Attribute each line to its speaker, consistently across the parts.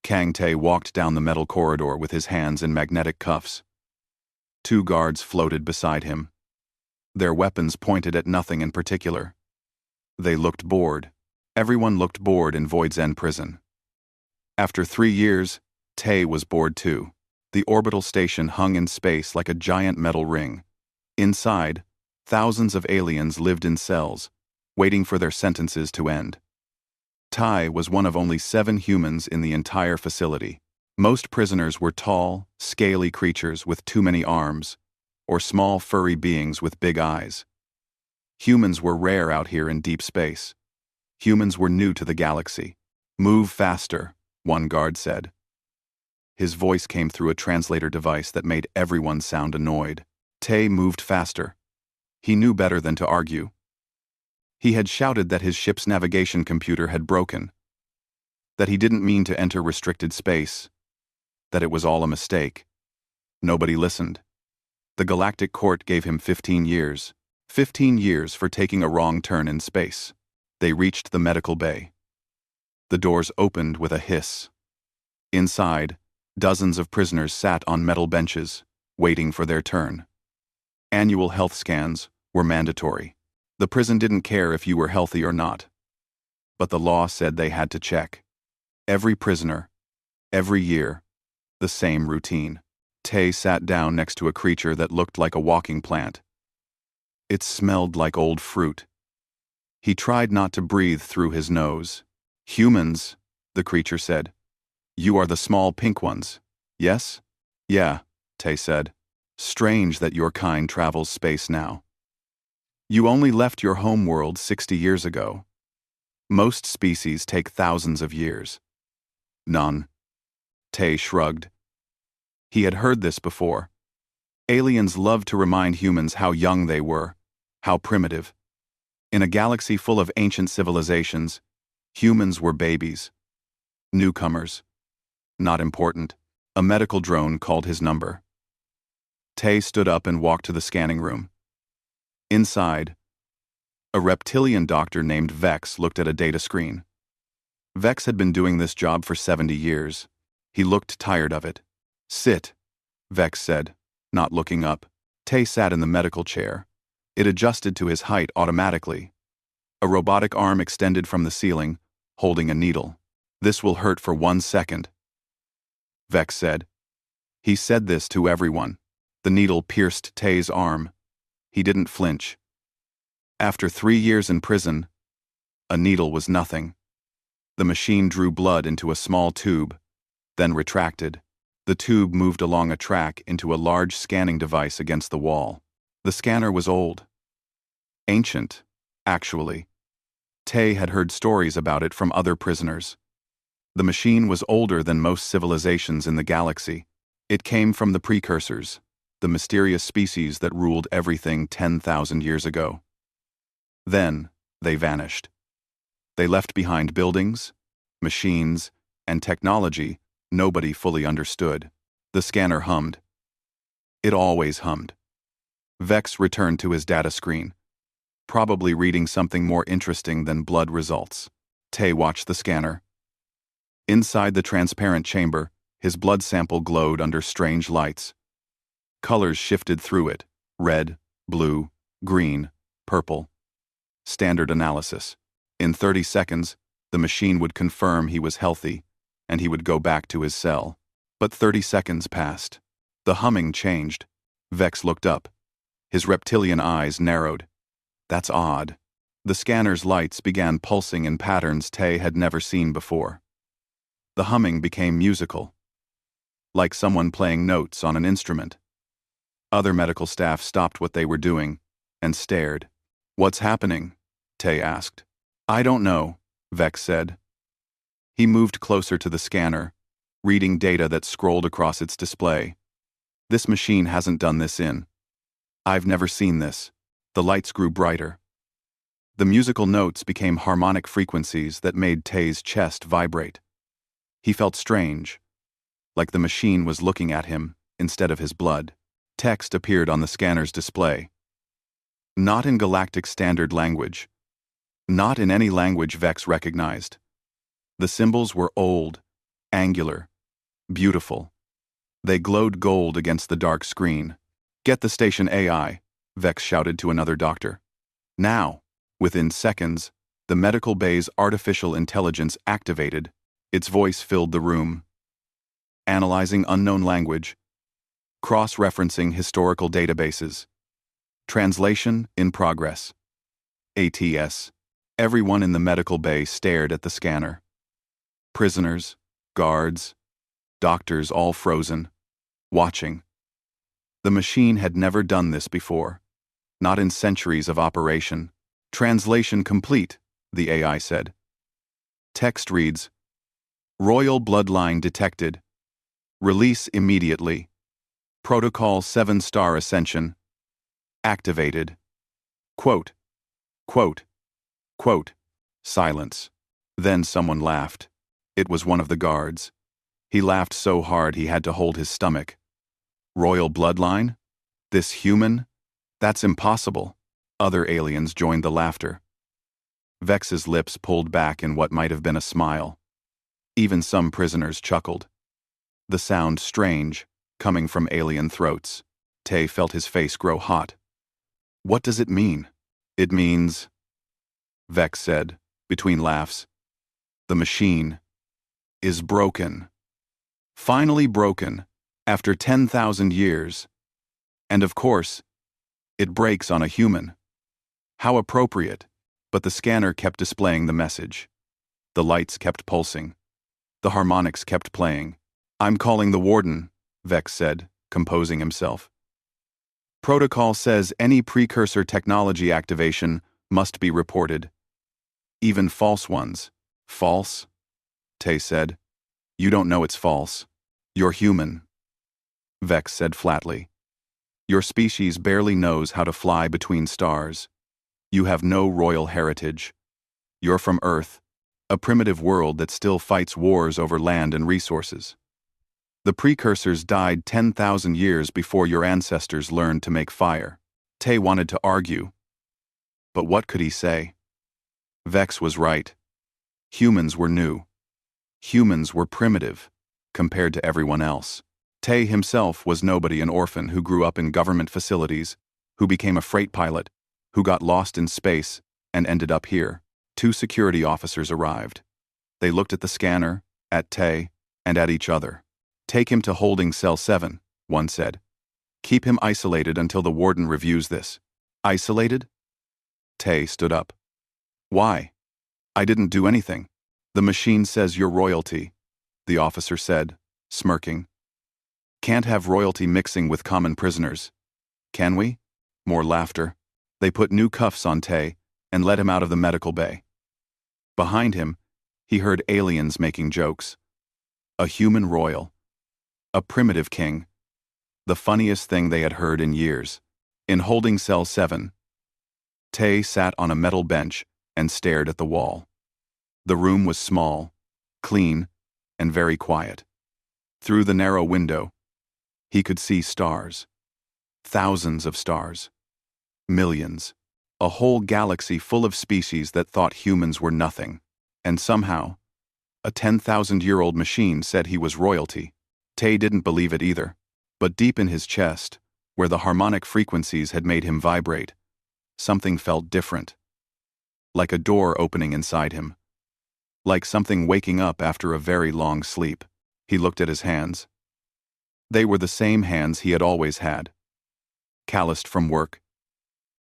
Speaker 1: Kang Tae walked down the metal corridor with his hands in magnetic cuffs. Two guards floated beside him. Their weapons pointed at nothing in particular. They looked bored. Everyone looked bored in Void's End prison. After 3 years, Tae was bored too. The orbital station hung in space like a giant metal ring. Inside, thousands of aliens lived in cells, waiting for their sentences to end. Tai was one of only 7 humans in the entire facility. Most prisoners were tall, scaly creatures with too many arms, or small furry beings with big eyes. Humans were rare out here in deep space. Humans were new to the galaxy. "Move faster," one guard said. His voice came through a translator device that made everyone sound annoyed. Tae moved faster. He knew better than to argue. He had shouted that his ship's navigation computer had broken, that he didn't mean to enter restricted space, that it was all a mistake. Nobody listened. The Galactic Court gave him 15 years. 15 years for taking a wrong turn in space. They reached the medical bay. The doors opened with a hiss. Inside, dozens of prisoners sat on metal benches, waiting for their turn. Annual health scans were mandatory. The prison didn't care if you were healthy or not. But the law said they had to check. Every prisoner, every year, the same routine. Tae sat down next to a creature that looked like a walking plant. It smelled like old fruit. He tried not to breathe through his nose. "Humans," the creature said. "You are the small pink ones, yes?" "Yeah," Tae said. "Strange that your kind travels space now. You only left your home world 60 years ago. Most species take thousands of years." "None." Tae shrugged. He had heard this before. Aliens loved to remind humans how young they were, how primitive. In a galaxy full of ancient civilizations, humans were babies. Newcomers. Not important. A medical drone called his number. Tae stood up and walked to the scanning room. Inside, a reptilian doctor named Vex looked at a data screen. Vex had been doing this job for 70 years. He looked tired of it. "Sit," Vex said, not looking up. Tae sat in the medical chair. It adjusted to his height automatically. A robotic arm extended from the ceiling, holding a needle. "This will hurt for 1 second," Vex said. He said this to everyone. The needle pierced Tae's arm. He didn't flinch. After 3 years in prison, a needle was nothing. The machine drew blood into a small tube, then retracted. The tube moved along a track into a large scanning device against the wall. The scanner was old. Ancient, actually. Tae had heard stories about it from other prisoners. The machine was older than most civilizations in the galaxy. It came from the precursors, the mysterious species that ruled everything 10,000 years ago. Then, they vanished. They left behind buildings, machines, and technology nobody fully understood. The scanner hummed. It always hummed. Vex returned to his data screen, probably reading something more interesting than blood results. Tae watched the scanner. Inside the transparent chamber, his blood sample glowed under strange lights. Colors shifted through it: red, blue, green, purple. Standard analysis. In 30 seconds, the machine would confirm he was healthy, and he would go back to his cell. But 30 seconds passed. The humming changed. Vex looked up. His reptilian eyes narrowed. "That's odd." The scanner's lights began pulsing in patterns Tae had never seen before. The humming became musical, like someone playing notes on an instrument. Other medical staff stopped what they were doing and stared. "What's happening?" Tae asked. "I don't know," Vex said. He moved closer to the scanner, reading data that scrolled across its display. "This machine hasn't done this in. I've never seen this." The lights grew brighter. The musical notes became harmonic frequencies that made Tae's chest vibrate. He felt strange, like the machine was looking at him instead of his blood. Text appeared on the scanner's display. Not in Galactic Standard language. Not in any language Vex recognized. The symbols were old, Angular. Beautiful. They glowed gold against the dark screen. "Get the station AI," Vex shouted to another doctor. Now, within seconds, the medical bay's artificial intelligence activated. Its voice filled the room. Analyzing unknown language. Cross-referencing historical databases. Translation in progress. ATS. Everyone in the medical bay stared at the scanner. Prisoners, guards, doctors all frozen, watching. The machine had never done this before. Not in centuries of operation. "Translation complete," the AI said. Text reads, "Royal bloodline detected. Release immediately. Protocol 7-star ascension. Activated." Quote, quote, quote. Silence. Then someone laughed. It was one of the guards. He laughed so hard he had to hold his stomach. "Royal bloodline? This human? That's impossible." Other aliens joined the laughter. Vex's lips pulled back in what might have been a smile. Even some prisoners chuckled. The sound strange, coming from alien throats. Tay felt his face grow hot. "What does it mean?" "It means," Vex said, between laughs, "the machine is broken. Finally broken, after 10,000 years. And of course, it breaks on a human. How appropriate." But the scanner kept displaying the message. The lights kept pulsing. The harmonics kept playing. "I'm calling the warden," Vex said, composing himself. "Protocol says any precursor technology activation must be reported. Even false ones." "False?" Tay said. "You don't know it's false. You're human." Vex said flatly. "Your species barely knows how to fly between stars. You have no royal heritage. You're from Earth, a primitive world that still fights wars over land and resources. The precursors died 10,000 years before your ancestors learned to make fire." Tay wanted to argue. But what could he say? Vex was right. Humans were new. Humans were primitive, compared to everyone else. Tay himself was nobody, an orphan who grew up in government facilities, who became a freight pilot, who got lost in space and ended up here. 2 security officers arrived. They looked at the scanner, at Tay, and at each other. "Take him to holding cell 7, one said. "Keep him isolated until the warden reviews this." "Isolated?" Tay stood up. "Why? I didn't do anything." "The machine says you're royalty," the officer said, smirking. "Can't have royalty mixing with common prisoners. Can we?" More laughter. They put new cuffs on Tay and let him out of the medical bay. Behind him, he heard aliens making jokes. A human royal. A primitive king. The funniest thing they had heard in years. In holding cell 7, Tay sat on a metal bench and stared at the wall. The room was small, clean, and very quiet. Through the narrow window, he could see stars. Thousands of stars. Millions. A whole galaxy full of species that thought humans were nothing. And somehow, a 10,000-year-old machine said he was royalty. Tay didn't believe it either. But deep in his chest, where the harmonic frequencies had made him vibrate, something felt different. Like a door opening inside him. Like something waking up after a very long sleep. He looked at his hands. They were the same hands he had always had. Calloused from work.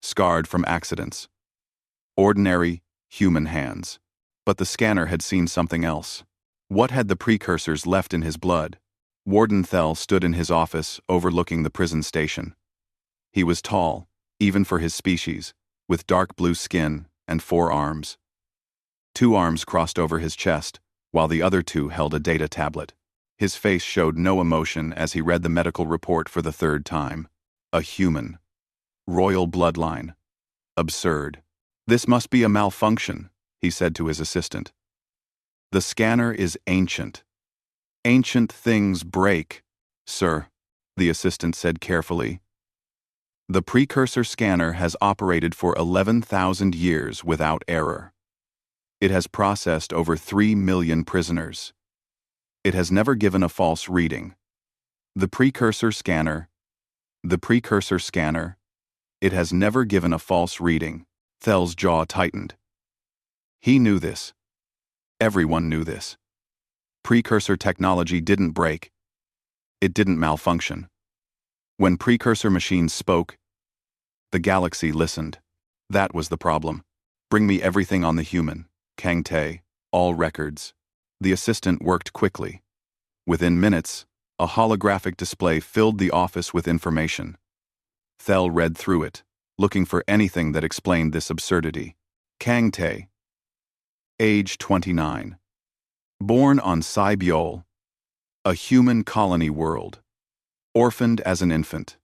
Speaker 1: Scarred from accidents. Ordinary, human hands. But the scanner had seen something else. What had the precursors left in his blood? Warden Thel stood in his office overlooking the prison station. He was tall, even for his species, with dark blue skin and 4 arms. 2 arms crossed over his chest, while the other 2 held a data tablet. His face showed no emotion as he read the medical report for the 3rd time. A human. Royal bloodline. Absurd. "This must be a malfunction," he said to his assistant. "The scanner is ancient. Ancient things break, sir," the assistant said carefully. "The precursor scanner has operated for 11,000 years without error. It has processed over 3 million prisoners. It has never given a false reading. The precursor scanner. The precursor scanner. It has never given a false reading. Thel's jaw tightened. He knew this. Everyone knew this. Precursor technology didn't break. It didn't malfunction. When precursor machines spoke, the galaxy listened. That was the problem. Bring me everything on the human, Kang Tae, all records. The assistant worked quickly. Within minutes, a holographic display filled the office with information. Thel read through it, looking for anything that explained this absurdity. Kang Tae. Age 29. Born on Saibyol, a human colony world. Orphaned as an infant.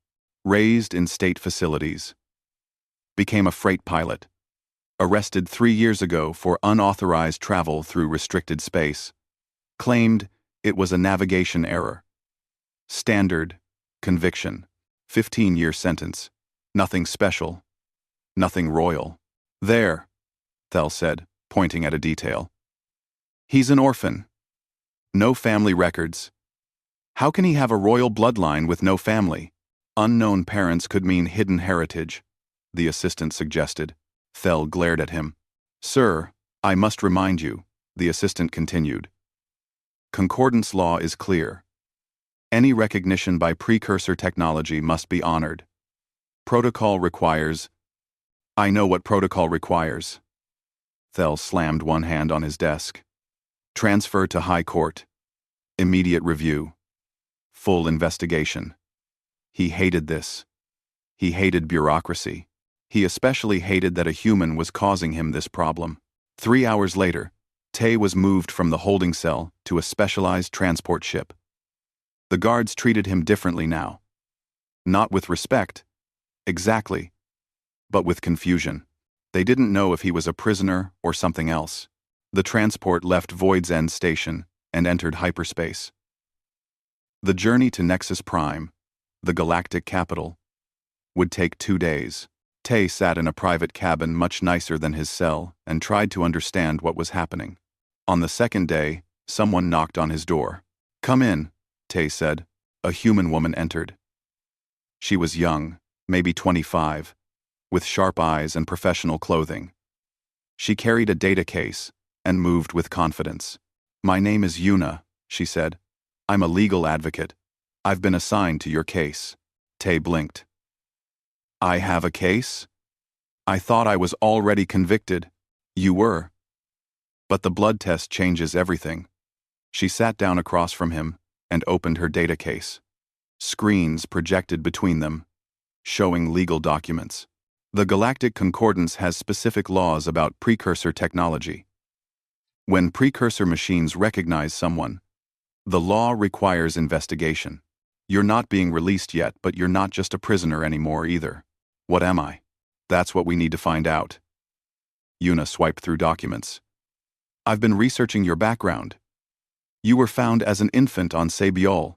Speaker 1: Raised in state facilities. Became a freight pilot. Arrested 3 years ago for unauthorized travel through restricted space. Claimed it was a navigation error. Standard. Conviction. 15-year sentence. Nothing special. Nothing royal. There, Thel said, pointing at a detail. He's an orphan. No family records. How can he have a royal bloodline with no family? Unknown parents could mean hidden heritage, the assistant suggested. Thel glared at him. Sir, I must remind you, the assistant continued. Concordance law is clear. Any recognition by precursor technology must be honored. Protocol requires. I know what protocol requires. Thel slammed one hand on his desk. Transfer to High Court. Immediate review. Full investigation. He hated this. He hated bureaucracy. He especially hated that a human was causing him this problem. 3 hours later, Tae was moved from the holding cell to a specialized transport ship. The guards treated him differently now. Not with respect, exactly, but with confusion. They didn't know if he was a prisoner or something else. The transport left Void's End Station and entered hyperspace. The journey to Nexus Prime, the galactic capital, would take 2 days. Tae sat in a private cabin much nicer than his cell and tried to understand what was happening. On the second day, someone knocked on his door. Come in, Tae said. A human woman entered. She was young, maybe 25, with sharp eyes and professional clothing. She carried a data case and moved with confidence. My name is Yuna, she said. I'm a legal advocate. I've been assigned to your case. Tae blinked. I have a case? I thought I was already convicted. You were. But the blood test changes everything. She sat down across from him and opened her data case. Screens projected between them, showing legal documents. The Galactic Concordance has specific laws about precursor technology. When precursor machines recognize someone, the law requires investigation. You're not being released yet, but you're not just a prisoner anymore either. What am I? That's what we need to find out. Yuna swiped through documents. I've been researching your background. You were found as an infant on Sabiol,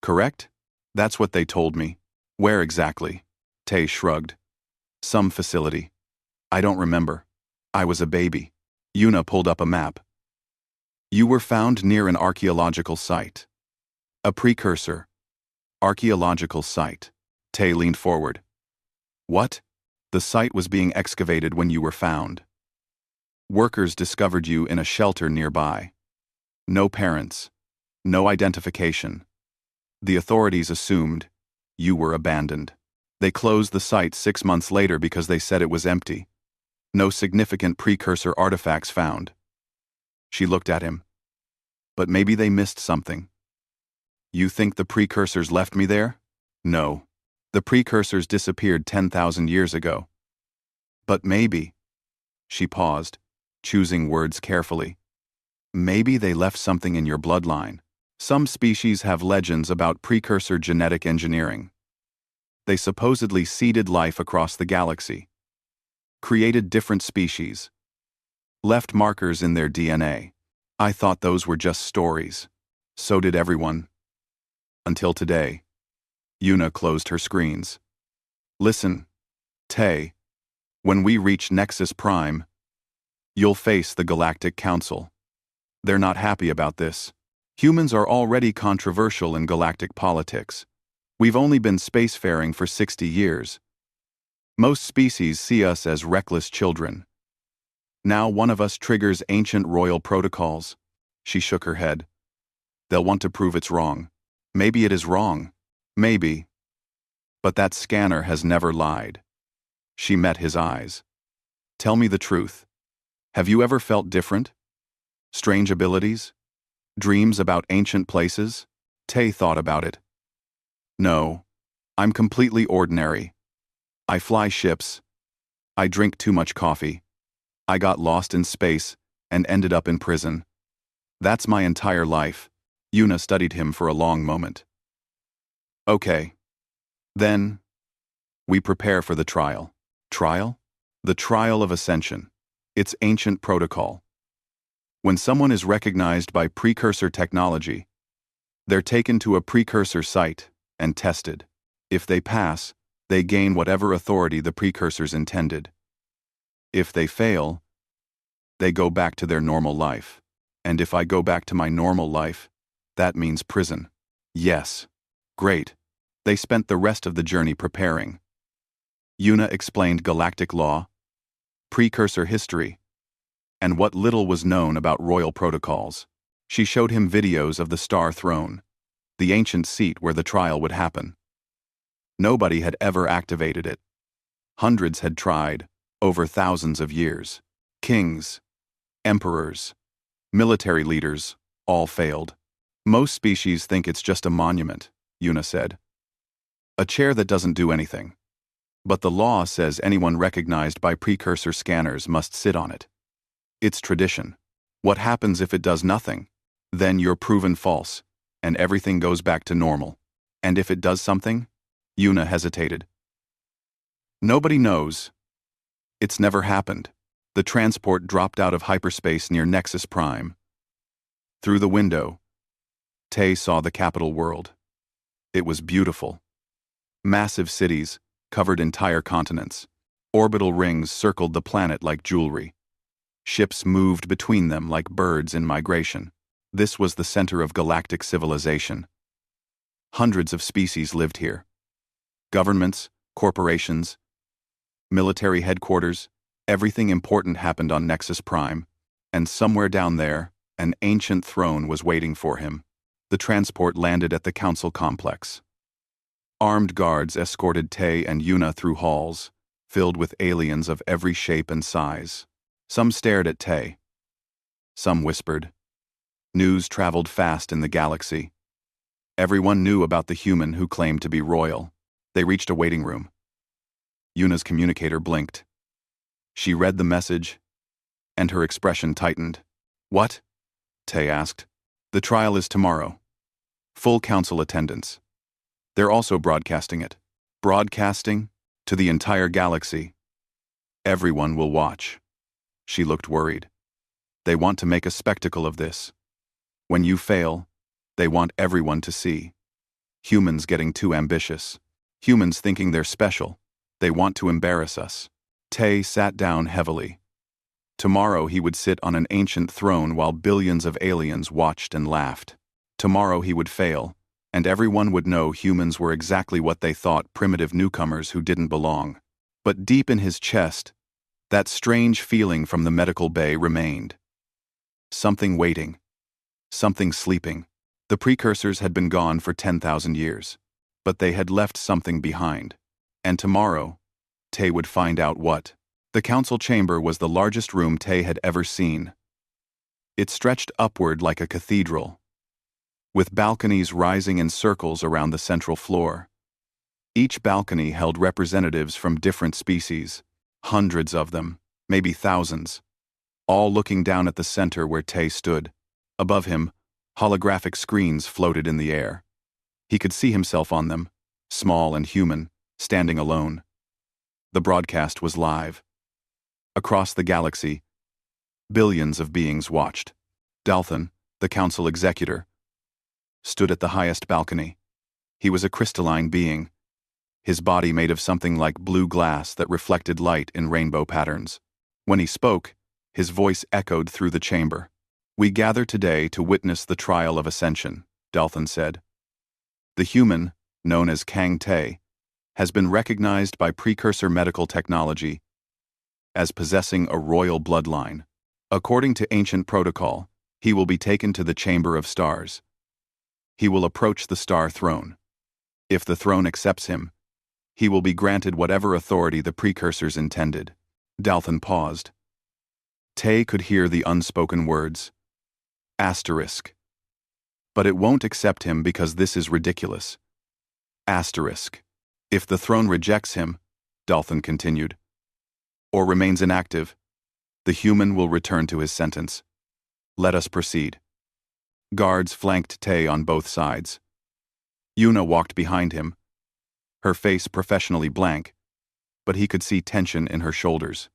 Speaker 1: correct? That's what they told me. Where exactly? Tae shrugged. Some facility. I don't remember. I was a baby. Yuna pulled up a map. You were found near an archaeological site. A precursor. Archaeological site. Tae leaned forward. What? The site was being excavated when you were found. Workers discovered you in a shelter nearby. No parents. No identification. The authorities assumed you were abandoned. They closed the site 6 months later because they said it was empty. No significant precursor artifacts found. She looked at him. But maybe they missed something. You think the precursors left me there? No. The precursors disappeared 10,000 years ago. But maybe. She paused, choosing words carefully. Maybe they left something in your bloodline. Some species have legends about precursor genetic engineering. They supposedly seeded life across the galaxy. Created different species. Left markers in their DNA. I thought those were just stories. So did everyone. Until today. Yuna closed her screens. Listen, Tae. When we reach Nexus Prime, you'll face the Galactic Council. They're not happy about this. Humans are already controversial in galactic politics. We've only been spacefaring for 60 years. Most species see us as reckless children. Now one of us triggers ancient royal protocols. She shook her head. They'll want to prove it's wrong. Maybe it is wrong. Maybe. But that scanner has never lied. She met his eyes. Tell me the truth. Have you ever felt different? Strange abilities? Dreams about ancient places? Tay thought about it. No. I'm completely ordinary. I fly ships. I drink too much coffee. I got lost in space and ended up in prison. That's my entire life. Yuna studied him for a long moment. Okay. Then, we prepare for the trial. Trial? The trial of ascension. It's ancient protocol. When someone is recognized by precursor technology, they're taken to a precursor site and tested. If they pass, they gain whatever authority the precursors intended. If they fail, they go back to their normal life. And if I go back to my normal life, that means prison. Yes. Great. They spent the rest of the journey preparing. Yuna explained galactic law, precursor history, and what little was known about royal protocols. She showed him videos of the Star Throne, the ancient seat where the trial would happen. Nobody had ever activated it. Hundreds had tried, over thousands of years. Kings, emperors, military leaders, all failed. Most species think it's just a monument, Yuna said. A chair that doesn't do anything. But the law says anyone recognized by precursor scanners must sit on it. It's tradition. What happens if it does nothing? Then you're proven false, and everything goes back to normal. And if it does something? Yuna hesitated. Nobody knows. It's never happened. The transport dropped out of hyperspace near Nexus Prime. Through the window, Tay saw the capital world. It was beautiful. Massive cities covered entire continents. Orbital rings circled the planet like jewelry. Ships moved between them like birds in migration. This was the center of galactic civilization. Hundreds of species lived here. Governments, corporations, military headquarters, everything important happened on Nexus Prime, and somewhere down there, an ancient throne was waiting for him. The transport landed at the council complex. Armed guards escorted Tay and Yuna through halls, filled with aliens of every shape and size. Some stared at Tay. Some whispered. News traveled fast in the galaxy. Everyone knew about the human who claimed to be royal. They reached a waiting room. Yuna's communicator blinked. She read the message, and her expression tightened. What? Tay asked. The trial is tomorrow. Full council attendance. They're also broadcasting it. Broadcasting? To the entire galaxy. Everyone will watch. She looked worried. They want to make a spectacle of this. When you fail, they want everyone to see. Humans getting too ambitious. Humans thinking they're special. They want to embarrass us. Tay sat down heavily. Tomorrow he would sit on an ancient throne while billions of aliens watched and laughed. Tomorrow he would fail, and everyone would know humans were exactly what they thought, primitive newcomers who didn't belong. But deep in his chest, that strange feeling from the medical bay remained. Something waiting. Something sleeping. The precursors had been gone for 10,000 years, but they had left something behind. And tomorrow, Tay would find out what. The council chamber was the largest room Tay had ever seen. It stretched upward like a cathedral, with balconies rising in circles around the central floor. Each balcony held representatives from different species, hundreds of them, maybe thousands, all looking down at the center where Tay stood. Above him, holographic screens floated in the air. He could see himself on them, small and human, standing alone. The broadcast was live. Across the galaxy, billions of beings watched. Dalthan, the council executor, stood at the highest balcony. He was a crystalline being, his body made of something like blue glass that reflected light in rainbow patterns. When he spoke, his voice echoed through the chamber. We gather today to witness the trial of ascension, Dalton said. The human, known as Kang Te, has been recognized by precursor medical technology as possessing a royal bloodline. According to ancient protocol, he will be taken to the Chamber of Stars. He will approach the Star Throne. If the throne accepts him, he will be granted whatever authority the precursors intended. Dalton paused. Te could hear the unspoken words. Asterisk. But it won't accept him because this is ridiculous. Asterisk. If the throne rejects him, Dalton continued, or remains inactive, the human will return to his sentence. Let us proceed. Guards flanked Te on both sides. Yuna walked behind him, her face professionally blank, but he could see tension in her shoulders.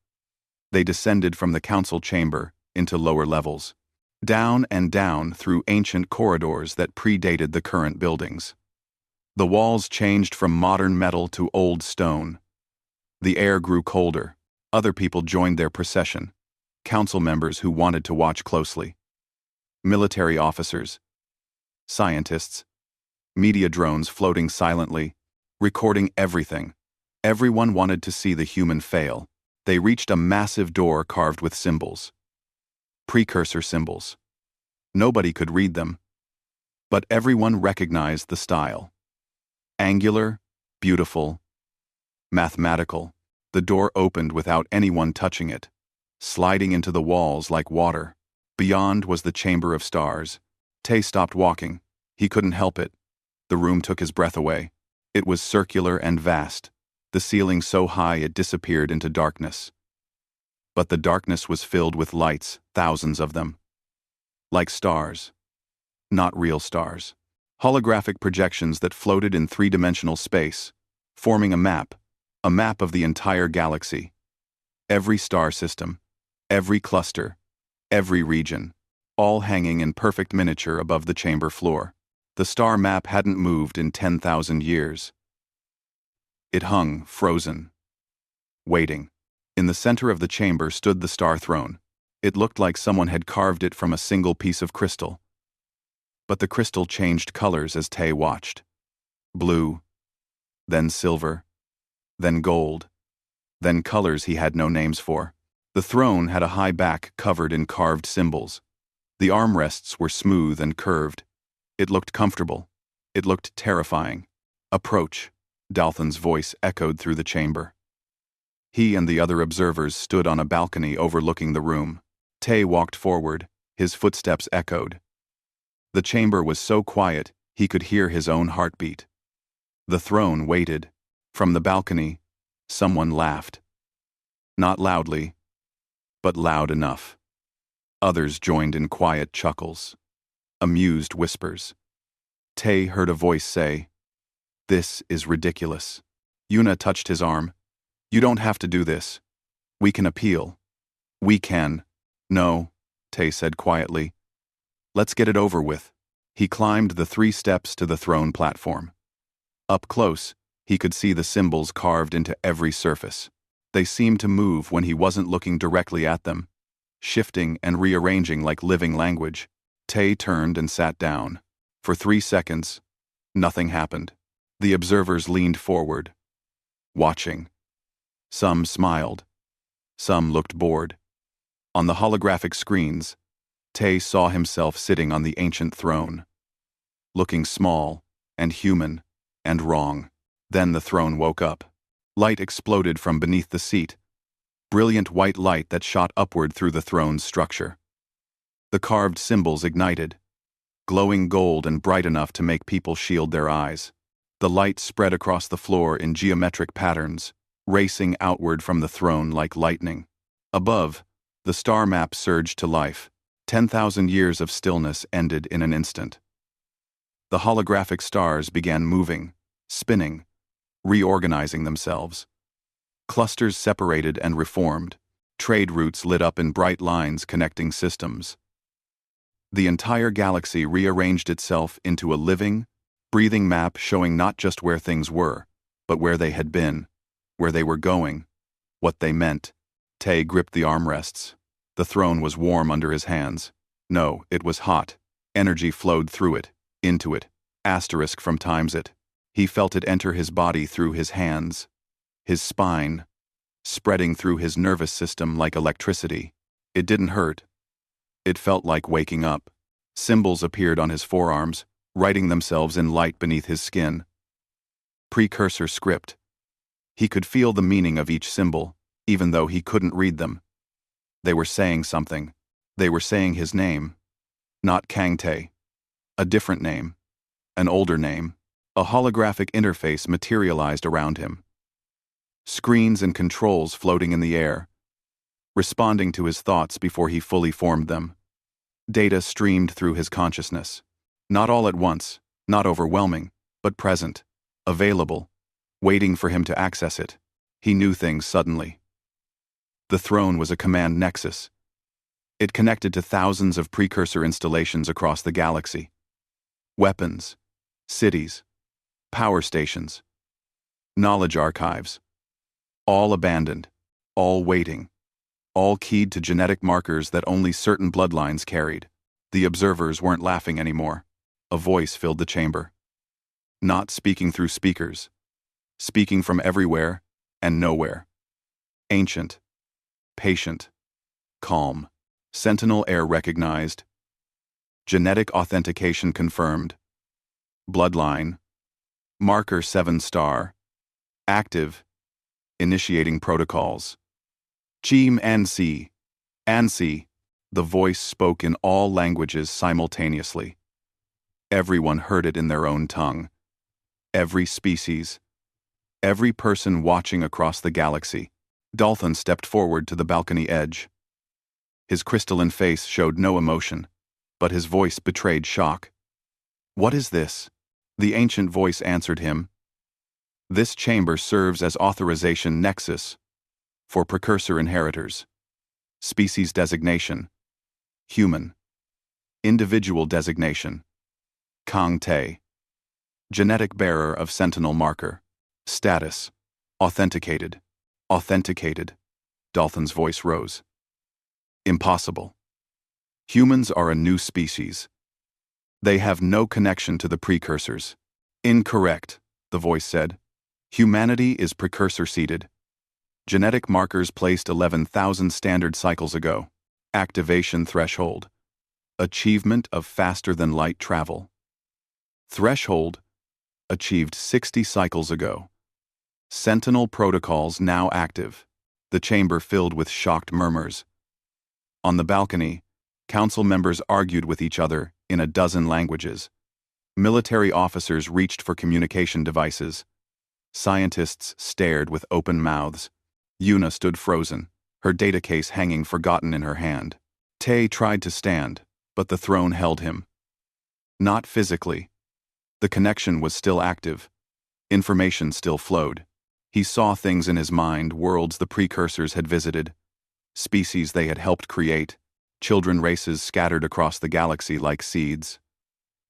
Speaker 1: They descended from the council chamber into lower levels, down and down through ancient corridors that predated the current buildings. The walls changed from modern metal to old stone. The air grew colder. Other people joined their procession, council members who wanted to watch closely. Military officers, scientists, media drones floating silently, recording everything. Everyone wanted to see the human fail. They reached a massive door carved with symbols. Precursor symbols. Nobody could read them, but everyone recognized the style. Angular, beautiful, mathematical. The door opened without anyone touching it, sliding into the walls like water. Beyond was the Chamber of Stars. Te stopped walking. He couldn't help it. The room took his breath away. It was circular and vast, the ceiling so high it disappeared into darkness. But the darkness was filled with lights, thousands of them. Like stars. Not real stars. Holographic projections that floated in three-dimensional space, forming a map of the entire galaxy. Every star system, every cluster, every region, all hanging in perfect miniature above the chamber floor. The star map hadn't moved in 10,000 years. It hung, frozen, waiting. In the center of the chamber stood the star throne. It looked like someone had carved it from a single piece of crystal. But the crystal changed colors as Te watched. Blue, then silver, then gold, then colors he had no names for. The throne had a high back covered in carved symbols. The armrests were smooth and curved. It looked comfortable. It looked terrifying. Approach, Dalton's voice echoed through the chamber. He and the other observers stood on a balcony overlooking the room. Te walked forward, his footsteps echoed. The chamber was so quiet, he could hear his own heartbeat. The throne waited. From the balcony, someone laughed. Not loudly, but loud enough. Others joined in quiet chuckles, amused whispers. Te heard a voice say, "This is ridiculous." Yuna touched his arm. "You don't have to do this. We can appeal. We can." "No," Te said quietly. "Let's get it over with." He climbed the 3 steps to the throne platform. Up close, he could see the symbols carved into every surface. They seemed to move when he wasn't looking directly at them, shifting and rearranging like living language. Te turned and sat down. For 3 seconds, nothing happened. The observers leaned forward, watching. Some smiled. Some looked bored. On the holographic screens, Te saw himself sitting on the ancient throne, looking small and human and wrong. Then the throne woke up. Light exploded from beneath the seat, brilliant white light that shot upward through the throne's structure. The carved symbols ignited, glowing gold and bright enough to make people shield their eyes. The light spread across the floor in geometric patterns, racing outward from the throne like lightning. Above, the star map surged to life. 10,000 years of stillness ended in an instant. The holographic stars began moving, spinning, reorganizing themselves. Clusters separated and reformed. Trade routes lit up in bright lines connecting systems. The entire galaxy rearranged itself into a living, breathing map showing not just where things were, but where they had been, where they were going, what they meant. Te gripped the armrests. The throne was warm under his hands. No, it was hot. Energy flowed through it, into it, asterisk from times it. He felt it enter his body through his hands, his spine, spreading through his nervous system like electricity. It didn't hurt. It felt like waking up. Symbols appeared on his forearms, writing themselves in light beneath his skin. Precursor script. He could feel the meaning of each symbol, even though he couldn't read them. They were saying something. They were saying his name. Not Kang Tae. A different name. An older name. A holographic interface materialized around him. Screens and controls floating in the air, responding to his thoughts before he fully formed them. Data streamed through his consciousness. Not all at once, not overwhelming, but present, available, waiting for him to access it. He knew things suddenly. The throne was a command nexus. It connected to thousands of precursor installations across the galaxy. Weapons, cities, power stations, knowledge archives. All abandoned, all waiting, all keyed to genetic markers that only certain bloodlines carried. The observers weren't laughing anymore. A voice filled the chamber. Not speaking through speakers. Speaking from everywhere and nowhere. Ancient. Patient. Calm. Sentinel air recognized. Genetic authentication confirmed. Bloodline. Marker 7-star. Active. Initiating protocols. Chim Ansi. Ansi. The voice spoke in all languages simultaneously. Everyone heard it in their own tongue. Every species. Every person watching across the galaxy. Dalton stepped forward to the balcony edge. His crystalline face showed no emotion, but his voice betrayed shock. "What is this?" The ancient voice answered him. "This chamber serves as authorization nexus for precursor inheritors. Species designation. Human. Individual designation. Kang Tae. Genetic bearer of sentinel marker. Status. Authenticated. Authenticated." Dalton's voice rose. "Impossible. Humans are a new species. They have no connection to the precursors." "Incorrect," the voice said. "Humanity is precursor-seeded. Genetic markers placed 11,000 standard cycles ago. Activation threshold. Achievement of faster-than-light travel. Threshold. Achieved 60 cycles ago. Sentinel protocols now active." The chamber filled with shocked murmurs. On the balcony, council members argued with each other in a dozen languages. Military officers reached for communication devices. Scientists stared with open mouths. Yuna stood frozen, her data case hanging forgotten in her hand. Tae tried to stand, but the throne held him. Not physically. The connection was still active. Information still flowed. He saw things in his mind, worlds the precursors had visited, species they had helped create, children races scattered across the galaxy like seeds.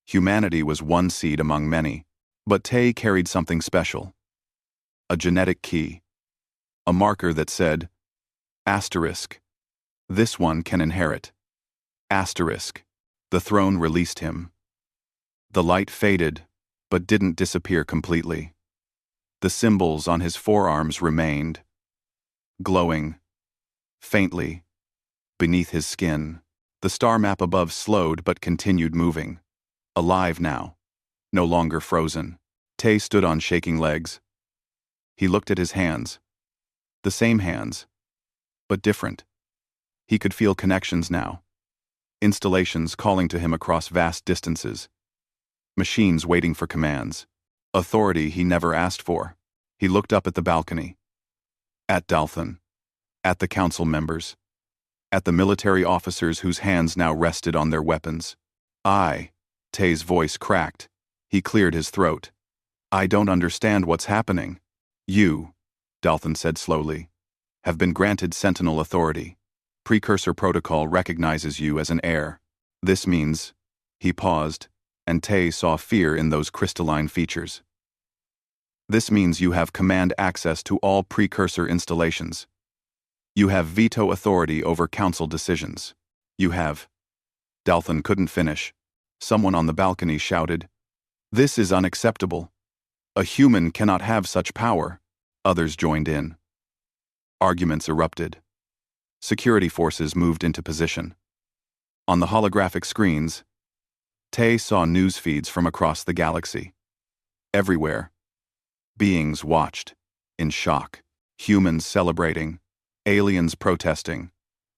Speaker 1: Humanity was one seed among many, but Tae carried something special. A genetic key. A marker that said, asterisk. This one can inherit. Asterisk. The throne released him. The light faded, but didn't disappear completely. The symbols on his forearms remained, glowing, faintly, beneath his skin. The star map above slowed but continued moving. Alive now, no longer frozen. Tae stood on shaking legs. He looked at his hands. The same hands, but different. He could feel connections now. Installations calling to him across vast distances. Machines waiting for commands. Authority he never asked for. He looked up at the balcony. At Dalton. At the council members. At the military officers whose hands now rested on their weapons. Tae's voice cracked. He cleared his throat. "I don't understand what's happening." "You," Dalton said slowly, "have been granted Sentinel authority. Precursor protocol recognizes you as an heir. This means..." He paused, and Tae saw fear in those crystalline features. "This means you have command access to all precursor installations. You have veto authority over council decisions. You have..." Dalton couldn't finish. Someone on the balcony shouted, "This is unacceptable. A human cannot have such power." Others joined in. Arguments erupted. Security forces moved into position. On the holographic screens, Tay saw news feeds from across the galaxy. Everywhere, beings watched, in shock. Humans celebrating, aliens protesting,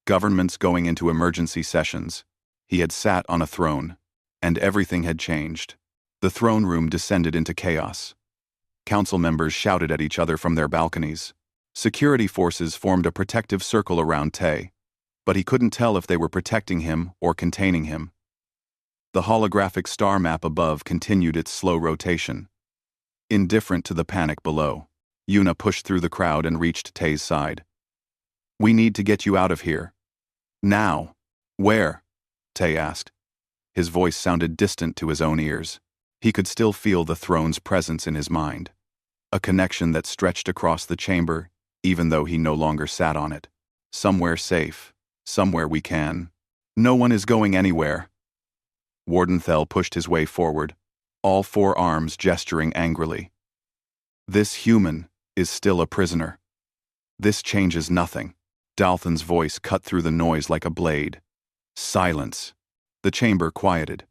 Speaker 1: governments going into emergency sessions. He had sat on a throne, and everything had changed. The throne room descended into chaos. Council members shouted at each other from their balconies. Security forces formed a protective circle around Tay, but he couldn't tell if they were protecting him or containing him. The holographic star map above continued its slow rotation. Indifferent to the panic below, Yuna pushed through the crowd and reached Tay's side. "We need to get you out of here. Now." "Where?" Tay asked. His voice sounded distant to his own ears. He could still feel the throne's presence in his mind, a connection that stretched across the chamber, even though he no longer sat on it. "Somewhere safe, somewhere we can. No one is going anywhere." Wardenthel pushed his way forward, all four arms gesturing angrily. "This human is still a prisoner. This changes nothing." Dalton's voice cut through the noise like a blade. "Silence." The chamber quieted.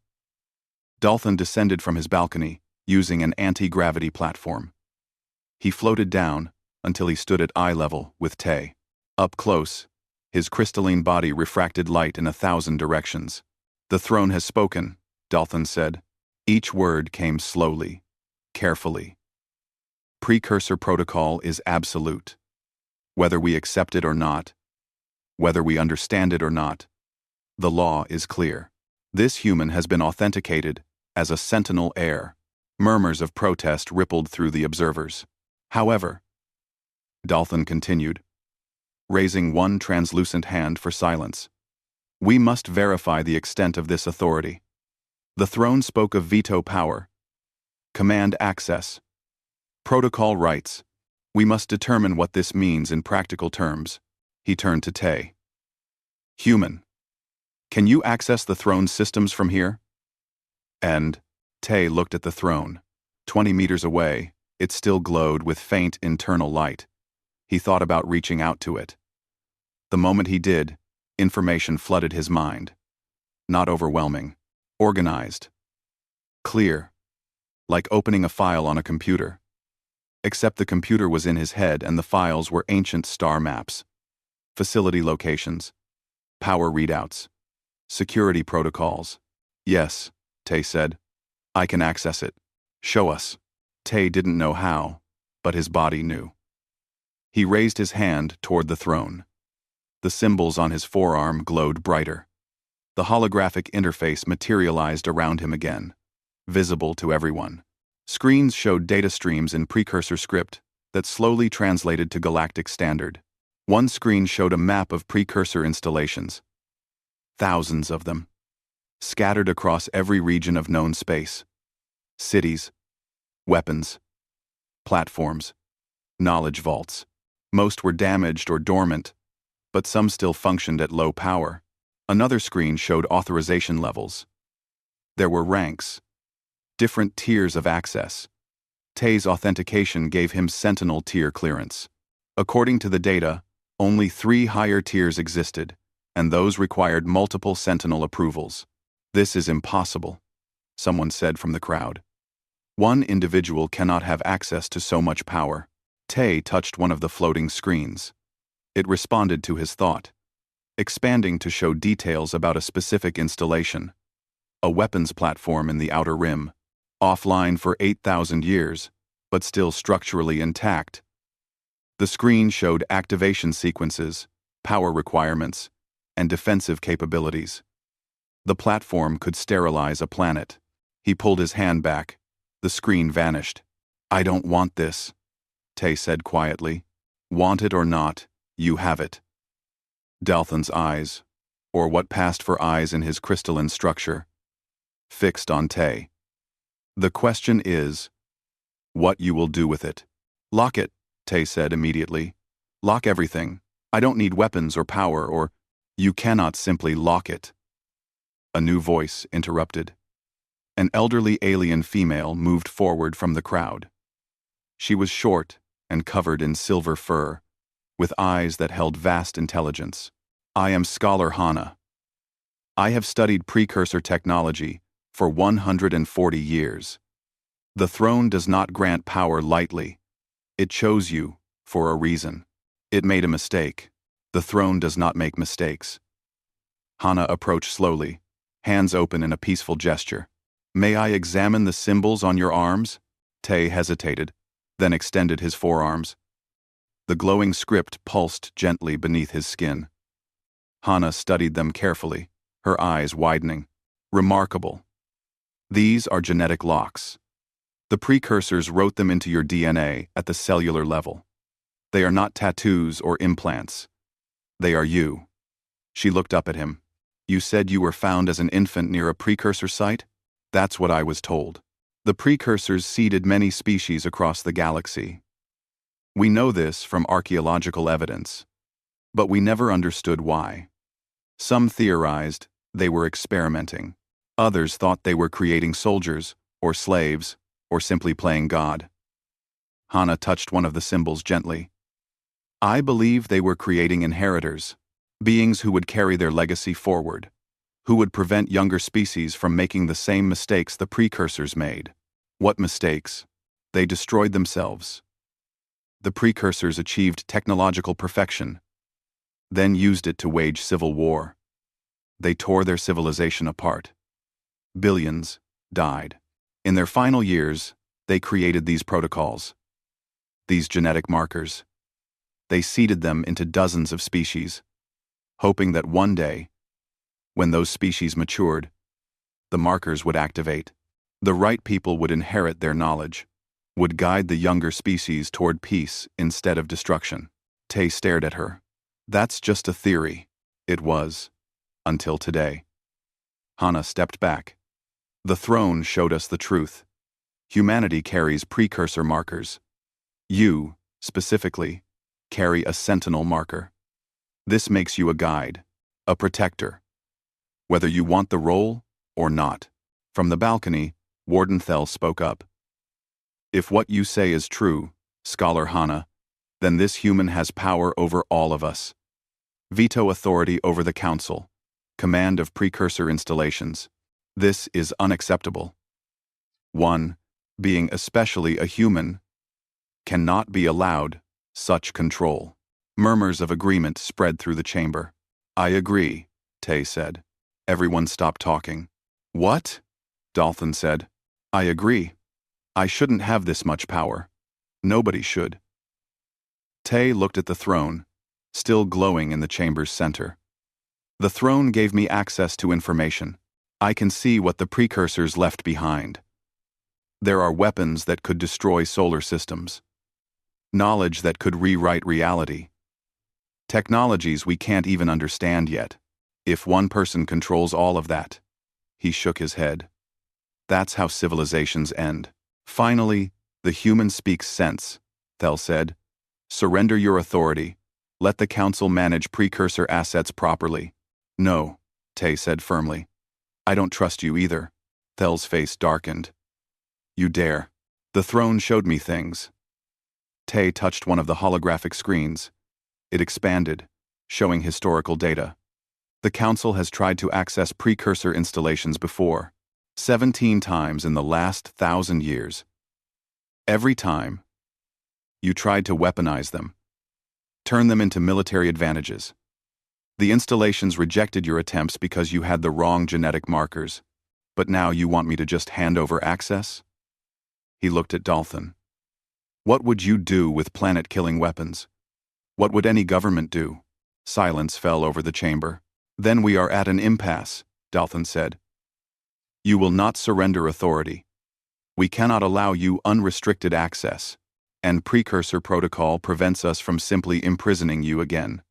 Speaker 1: Dalton descended from his balcony, using an anti-gravity platform. He floated down until he stood at eye level with Tay. Up close, his crystalline body refracted light in 1,000 directions. "The throne has spoken," Dalton said. Each word came slowly, carefully. "Precursor protocol is absolute. Whether we accept it or not, whether we understand it or not, the law is clear. This human has been authenticated as a sentinel heir." Murmurs of protest rippled through the observers. "However," Dalton continued, raising one translucent hand for silence, "we must verify the extent of this authority. The throne spoke of veto power, command access, protocol rights. We must determine what this means in practical terms." He turned to Tay. "Human, can you access the throne's systems from here?" And Tay looked at the throne. 20 meters away, it still glowed with faint internal light. He thought about reaching out to it. The moment he did, information flooded his mind. Not overwhelming. Organized. Clear. Like opening a file on a computer. Except the computer was in his head and the files were ancient star maps. Facility locations. Power readouts. Security protocols. "Yes," Tay said. "I can access it. Show us." Tay didn't know how, but his body knew. He raised his hand toward the throne. The symbols on his forearm glowed brighter. The holographic interface materialized around him again, visible to everyone. Screens showed data streams in precursor script that slowly translated to galactic standard. One screen showed a map of precursor installations. Thousands of them, scattered across every region of known space. Cities, weapons, platforms, knowledge vaults. Most were damaged or dormant, but some still functioned at low power. Another screen showed authorization levels. There were ranks, different tiers of access. Tay's authentication gave him Sentinel tier clearance. According to the data, only 3 higher tiers existed, and those required multiple Sentinel approvals. "This is impossible," someone said from the crowd. "One individual cannot have access to so much power." Tay touched one of the floating screens. It responded to his thought, expanding to show details about a specific installation. A weapons platform in the outer rim, offline for 8,000 years, but still structurally intact. The screen showed activation sequences, power requirements, and defensive capabilities. The platform could sterilize a planet. He pulled his hand back. The screen vanished. "I don't want this," Tay said quietly. "Want it or not, you have it." Dalton's eyes, or what passed for eyes in his crystalline structure, fixed on Tay. "The question is, what you will do with it." "Lock it," Tay said immediately. "Lock everything. I don't need weapons or power or—" "You cannot simply lock it." A new voice interrupted. An elderly alien female moved forward from the crowd. She was short and covered in silver fur, with eyes that held vast intelligence. I am Scholar Hana. I have studied precursor technology for 140 years. The throne does not grant power lightly. It chose you for a reason. It made a mistake. The throne does not make mistakes. Hana approached slowly, hands open in a peaceful gesture. May I examine the symbols on your arms? Te hesitated, then extended his forearms. The glowing script pulsed gently beneath his skin. Hana studied them carefully, her eyes widening. Remarkable. These are genetic locks. The precursors wrote them into your DNA at the cellular level. They are not tattoos or implants. They are you. She looked up at him. You said you were found as an infant near a precursor site? That's what I was told. The precursors seeded many species across the galaxy. We know this from archaeological evidence, but we never understood why. Some theorized they were experimenting. Others thought they were creating soldiers, or slaves, or simply playing God. Hana touched one of the symbols gently. I believe they were creating inheritors, beings who would carry their legacy forward, who would prevent younger species from making the same mistakes the precursors made. What mistakes? They destroyed themselves. The precursors achieved technological perfection, then used it to wage civil war. They tore their civilization apart. Billions died. In their final years, they created these protocols, these genetic markers. They seeded them into dozens of species, hoping that one day, when those species matured, the markers would activate. The right people would inherit their knowledge, would guide the younger species toward peace instead of destruction. Te stared at her. That's just a theory. It was, until today. Hana stepped back. The throne showed us the truth. Humanity carries precursor markers. You, specifically, carry a sentinel marker. This makes you a guide, a protector, whether you want the role or not. From the balcony, Warden Thel spoke up. If what you say is true, Scholar Hana, then this human has power over all of us. Veto authority over the council, command of precursor installations. This is unacceptable. One, being especially a human, cannot be allowed such control. Murmurs of agreement spread through the chamber. I agree, Te said. Everyone stopped talking. What? Dalton said. I agree. I shouldn't have this much power. Nobody should. Te looked at the throne, still glowing in the chamber's center. The throne gave me access to information. I can see what the precursors left behind. There are weapons that could destroy solar systems. Knowledge that could rewrite reality. Technologies we can't even understand yet. If one person controls all of that. He shook his head. That's how civilizations end. Finally, the human speaks sense, Thel said. Surrender your authority. Let the council manage precursor assets properly. No, Te said firmly. I don't trust you either. Thel's face darkened. You dare. The throne showed me things. Te touched one of the holographic screens. It expanded, showing historical data. The council has tried to access precursor installations before, 17 times in the last 1,000 years. Every time, you tried to weaponize them, turn them into military advantages. The installations rejected your attempts because you had the wrong genetic markers, but now you want me to just hand over access? He looked at Dalton. What would you do with planet-killing weapons? What would any government do? Silence fell over the chamber. Then we are at an impasse, Dalton said. You will not surrender authority. We cannot allow you unrestricted access, and precursor protocol prevents us from simply imprisoning you again.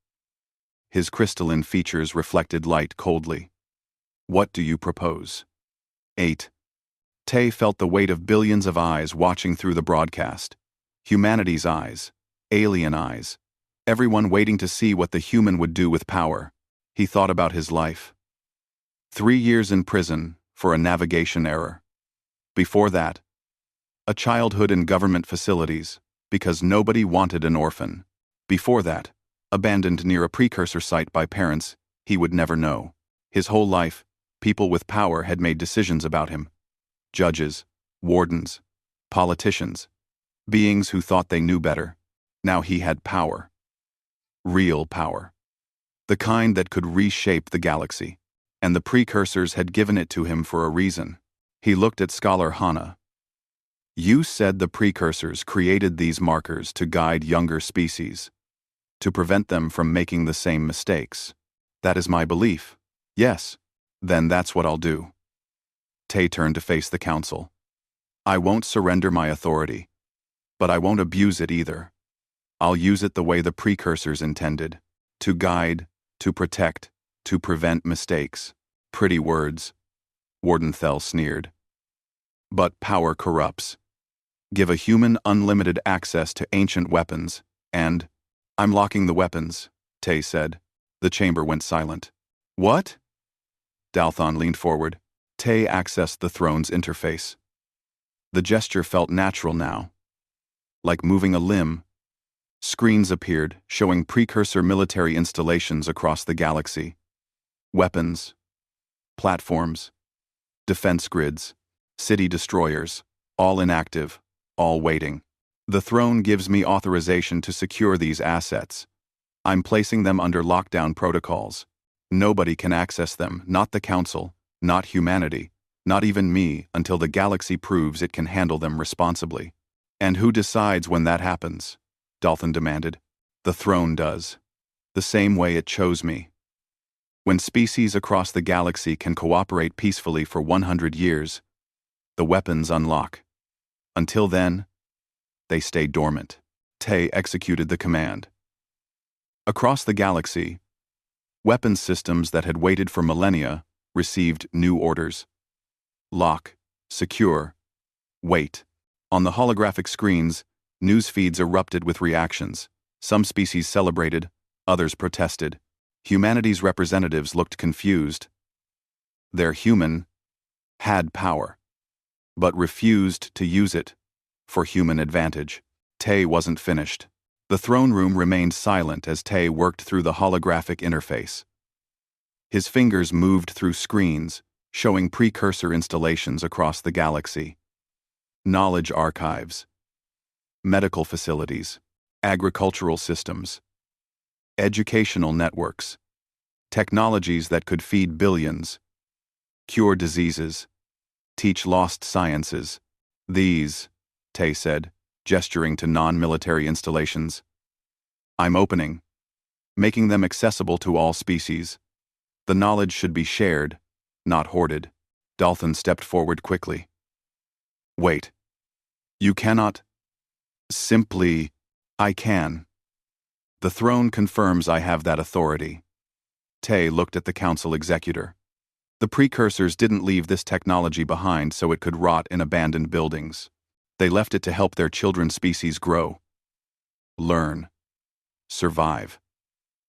Speaker 1: His crystalline features reflected light coldly. What do you propose? 8. Te felt the weight of billions of eyes watching through the broadcast. Humanity's eyes, alien eyes, everyone waiting to see what the human would do with power. He thought about his life. 3 years in prison for a navigation error. Before that, a childhood in government facilities because nobody wanted an orphan. Before that, abandoned near a precursor site by parents he would never know. His whole life, people with power had made decisions about him. Judges, wardens, politicians, beings who thought they knew better. Now he had power. Real power. The kind that could reshape the galaxy. And the precursors had given it to him for a reason. He looked at Scholar Hana. You said the precursors created these markers to guide younger species, to prevent them from making the same mistakes. That is my belief. Yes, then that's what I'll do. Tay turned to face the council. I won't surrender my authority, but I won't abuse it either. I'll use it the way the precursors intended, to guide, to protect, to prevent mistakes. Pretty words, Warden Thel sneered. But power corrupts. Give a human unlimited access to ancient weapons, and I'm locking the weapons, Tay said. The chamber went silent. What? Dalthon leaned forward. Tay accessed the throne's interface. The gesture felt natural now. Like moving a limb. Screens appeared, showing precursor military installations across the galaxy. Weapons, platforms, defense grids, city destroyers, all inactive, all waiting. The throne gives me authorization to secure these assets. I'm placing them under lockdown protocols. Nobody can access them, not the Council, not humanity, not even me, until the galaxy proves it can handle them responsibly. And who decides when that happens? Dalton demanded. The throne does. The same way it chose me. When species across the galaxy can cooperate peacefully for 100 years, the weapons unlock. Until then, they stay dormant. Tay executed the command. Across the galaxy, weapons systems that had waited for millennia received new orders. Lock, secure, wait. On the holographic screens, news feeds erupted with reactions. Some species celebrated, others protested. Humanity's representatives looked confused. Their human had power, but refused to use it for human advantage. Tay wasn't finished. The throne room remained silent as Tay worked through the holographic interface. His fingers moved through screens, showing precursor installations across the galaxy. Knowledge archives, medical facilities, agricultural systems, educational networks, technologies that could feed billions, cure diseases, teach lost sciences. These, Tay said, gesturing to non-military installations. I'm opening, making them accessible to all species. The knowledge should be shared, not hoarded. Dalton stepped forward quickly. Wait. You cannot. Simply, I can. The throne confirms I have that authority. Tay looked at the council executor. The precursors didn't leave this technology behind so it could rot in abandoned buildings. They left it to help their children's species grow. Learn. Survive.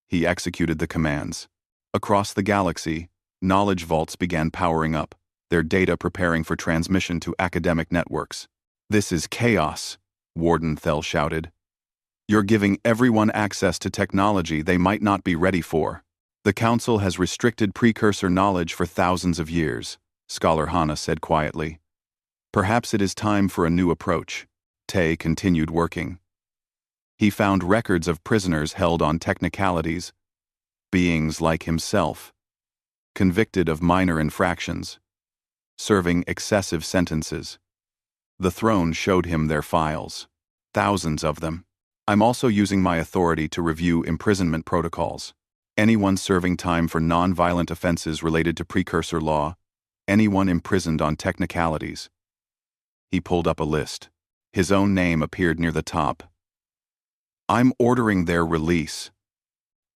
Speaker 1: He executed the commands. Across the galaxy, knowledge vaults began powering up, their data preparing for transmission to academic networks. This is chaos, Warden Thel shouted. You're giving everyone access to technology they might not be ready for. The Council has restricted precursor knowledge for thousands of years, Scholar Hana said quietly. Perhaps it is time for a new approach. Tay continued working. He found records of prisoners held on technicalities, beings like himself, convicted of minor infractions, serving excessive sentences. The throne showed him their files, thousands of them. I'm also using my authority to review imprisonment protocols. Anyone serving time for non-violent offenses related to precursor law, anyone imprisoned on technicalities. He pulled up a list. His own name appeared near the top. I'm ordering their release.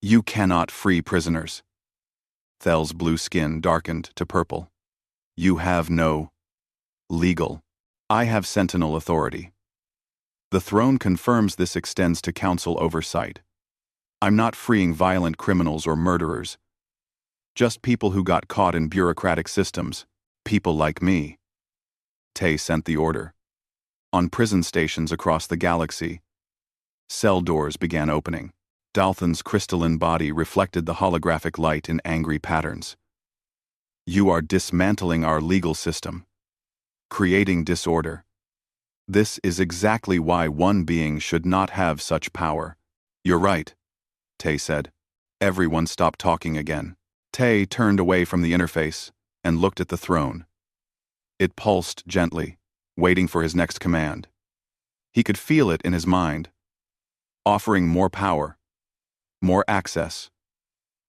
Speaker 1: You cannot free prisoners. Thel's blue skin darkened to purple. You have no legal. I have Sentinel authority. The throne confirms this extends to council oversight. I'm not freeing violent criminals or murderers, Just people who got caught in bureaucratic systems. People like me. Te sent the order. On prison stations across the galaxy, cell doors began opening. Dalthan's crystalline body reflected the holographic light in angry patterns. You are dismantling our legal system, creating disorder. This is exactly why one being should not have such power. You're right, Te said. Everyone stopped talking again. Te turned away from the interface and looked at the throne. It pulsed gently, waiting for his next command. He could feel it in his mind, offering more power, more access,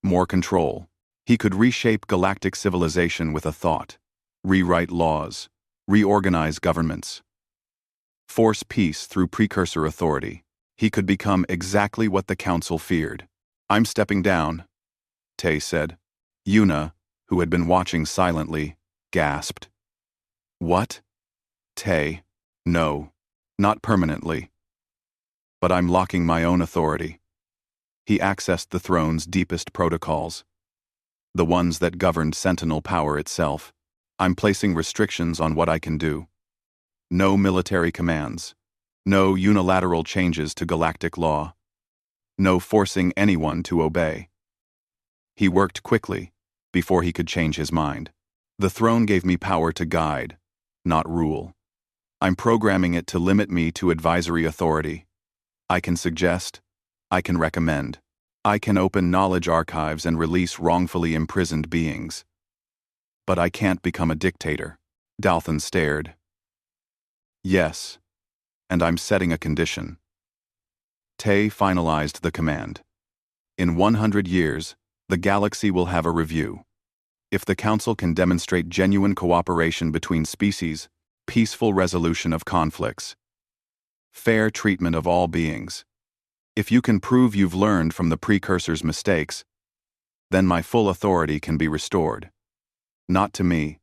Speaker 1: more control. He could reshape galactic civilization with a thought, rewrite laws, reorganize governments, force peace through precursor authority. He could become exactly what the Council feared. I'm stepping down, Te said. Yuna, who had been watching silently, gasped. What? Te, no, not permanently. But I'm locking my own authority. He accessed the throne's deepest protocols, the ones that governed Sentinel power itself. I'm placing restrictions on what I can do. No military commands. No unilateral changes to galactic law. No forcing anyone to obey. He worked quickly, before he could change his mind. The throne gave me power to guide, not rule. I'm programming it to limit me to advisory authority. I can suggest, I can recommend. I can open knowledge archives and release wrongfully imprisoned beings. But I can't become a dictator. Dalthan stared. Yes, and I'm setting a condition. Te finalized the command. In 100 years, the galaxy will have a review. If the Council can demonstrate genuine cooperation between species, peaceful resolution of conflicts, fair treatment of all beings, if you can prove you've learned from the precursor's mistakes, then my full authority can be restored. Not to me,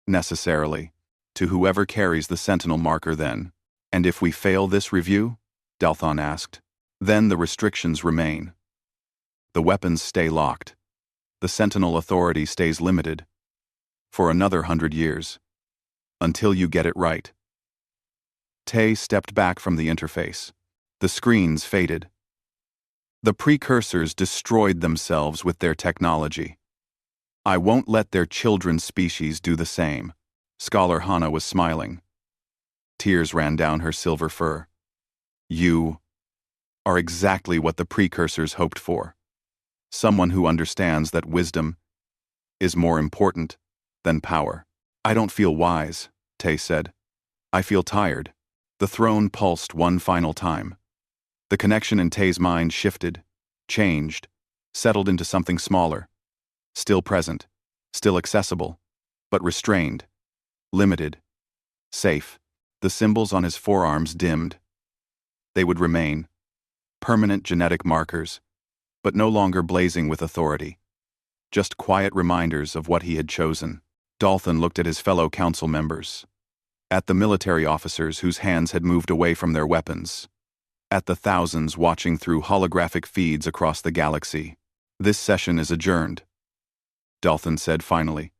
Speaker 1: necessarily, to whoever carries the Sentinel marker then. And if we fail this review, Dalthan asked, then the restrictions remain. The weapons stay locked. The Sentinel authority stays limited. For another 100 years. Until you get it right. Te stepped back from the interface. The screens faded. The precursors destroyed themselves with their technology. I won't let their children's species do the same. Scholar Hana was smiling. Tears ran down her silver fur. You are exactly what the precursors hoped for. Someone who understands that wisdom is more important than power. I don't feel wise, Te said. I feel tired. The throne pulsed one final time. The connection in Te's mind shifted, changed, settled into something smaller. Still present, still accessible, but restrained, limited, safe. The symbols on his forearms dimmed. They would remain, permanent genetic markers, but no longer blazing with authority. Just quiet reminders of what he had chosen. Dalthan looked at his fellow council members, at the military officers whose hands had moved away from their weapons, at the thousands watching through holographic feeds across the galaxy. This session is adjourned, Dalthan said finally.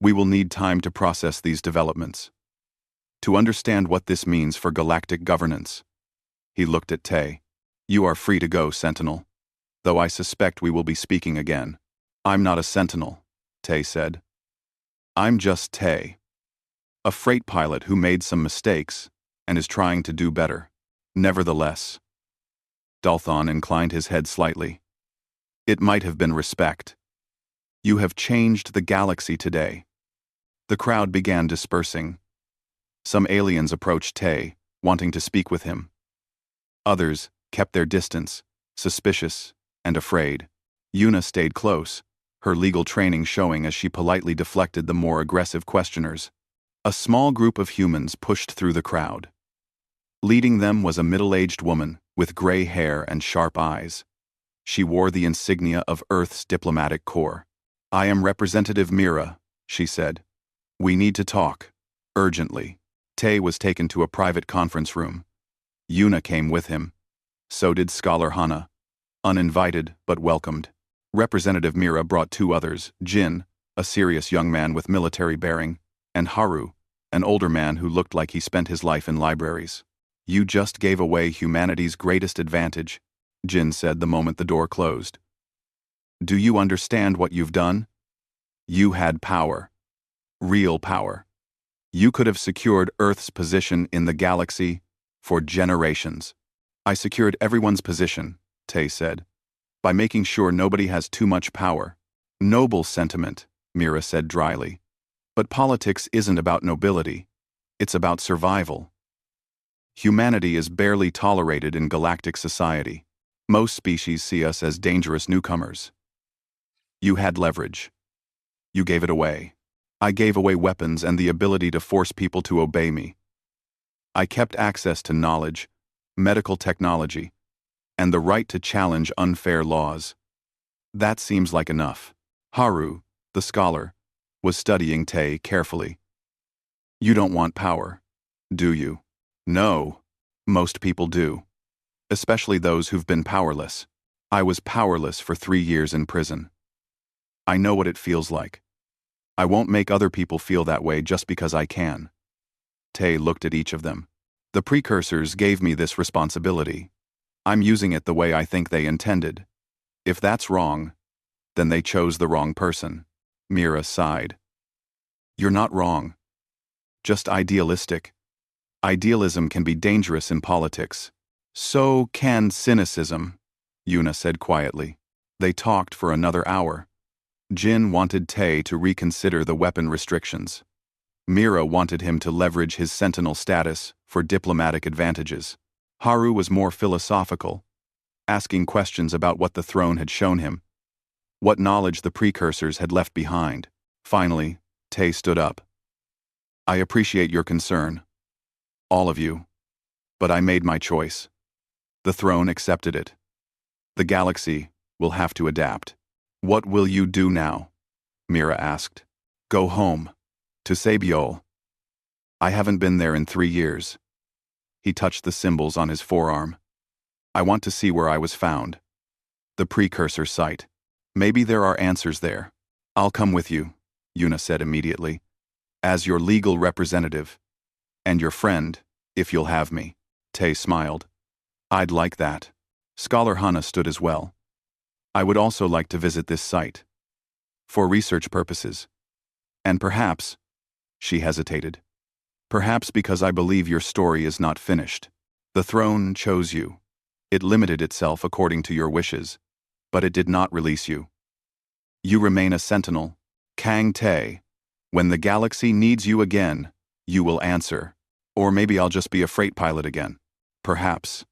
Speaker 1: We will need time to process these developments, to understand what this means for galactic governance. He looked at Te. You are free to go, Sentinel, though I suspect we will be speaking again. I'm not a Sentinel, Te said. I'm just Te, a freight pilot who made some mistakes and is trying to do better. Nevertheless, Dalthan inclined his head slightly. It might have been respect. You have changed the galaxy today. The crowd began dispersing. Some aliens approached Te, wanting to speak with him. Others kept their distance, suspicious and afraid. Yuna stayed close, her legal training showing as she politely deflected the more aggressive questioners. A small group of humans pushed through the crowd. Leading them was a middle-aged woman with gray hair and sharp eyes. She wore the insignia of Earth's diplomatic corps. I am Representative Mira, she said. We need to talk, urgently. Te was taken to a private conference room. Yuna came with him. So did Scholar Hana. Uninvited but welcomed. Representative Mira brought two others, Jin, a serious young man with military bearing, and Haru, an older man who looked like he spent his life in libraries. "You just gave away humanity's greatest advantage," Jin said the moment the door closed. "Do you understand what you've done? You had power. Real power. You could have secured Earth's position in the galaxy for generations." "I secured everyone's position," Tay said, "by making sure nobody has too much power." "Noble sentiment," Mira said dryly. "But politics isn't about nobility. It's about survival. Humanity is barely tolerated in galactic society. Most species see us as dangerous newcomers. You had leverage. You gave it away. I gave away weapons and the ability to force people to obey me. I kept access to knowledge, medical technology, and the right to challenge unfair laws. That seems like enough." Haru, the scholar, was studying Tay carefully. "You don't want power, do you?" "No. Most people do. Especially those who've been powerless. I was powerless for 3 years in prison. I know what it feels like. I won't make other people feel that way just because I can." Tay looked at each of them. "The precursors gave me this responsibility. I'm using it the way I think they intended. If that's wrong, then they chose the wrong person." Mira sighed. "You're not wrong. Just idealistic. Idealism can be dangerous in politics. So can cynicism," Yuna said quietly. They talked for another hour. Jin wanted Tay to reconsider the weapon restrictions. Mira wanted him to leverage his sentinel status for diplomatic advantages. Haru was more philosophical, asking questions about what the throne had shown him, what knowledge the precursors had left behind. Finally, Tay stood up. "I appreciate your concern, all of you, but I made my choice. The throne accepted it. The galaxy will have to adapt." "What will you do now?" Mira asked. "Go home. To Sabiol. I haven't been there in 3 years." He touched the symbols on his forearm. "I want to see where I was found. The precursor site. Maybe there are answers there." "I'll come with you," Yuna said immediately, "as your legal representative. And your friend, if you'll have me." Tay smiled. "I'd like that." Scholar Hana stood as well. "I would also like to visit this site. For research purposes. And perhaps," she hesitated, "perhaps because I believe your story is not finished. The throne chose you. It limited itself according to your wishes, but it did not release you. You remain a sentinel, Kang Tay. When the galaxy needs you again, you will answer. Or maybe I'll just be a freight pilot again. Perhaps.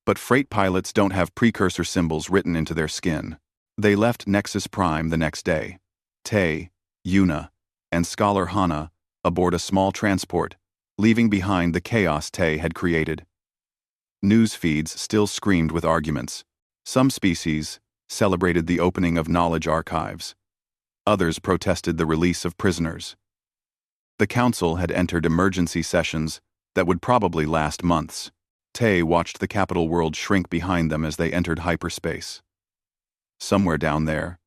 Speaker 1: But freight pilots don't have precursor symbols written into their skin." They left Nexus Prime the next day. Tay, Yuna, and Scholar Hana aboard a small transport, leaving behind the chaos Tay had created. News feeds still screamed with arguments. Some species celebrated the opening of knowledge archives. Others protested the release of prisoners. The council had entered emergency sessions that would probably last months. Tay watched the capital world shrink behind them as they entered hyperspace. Somewhere down there,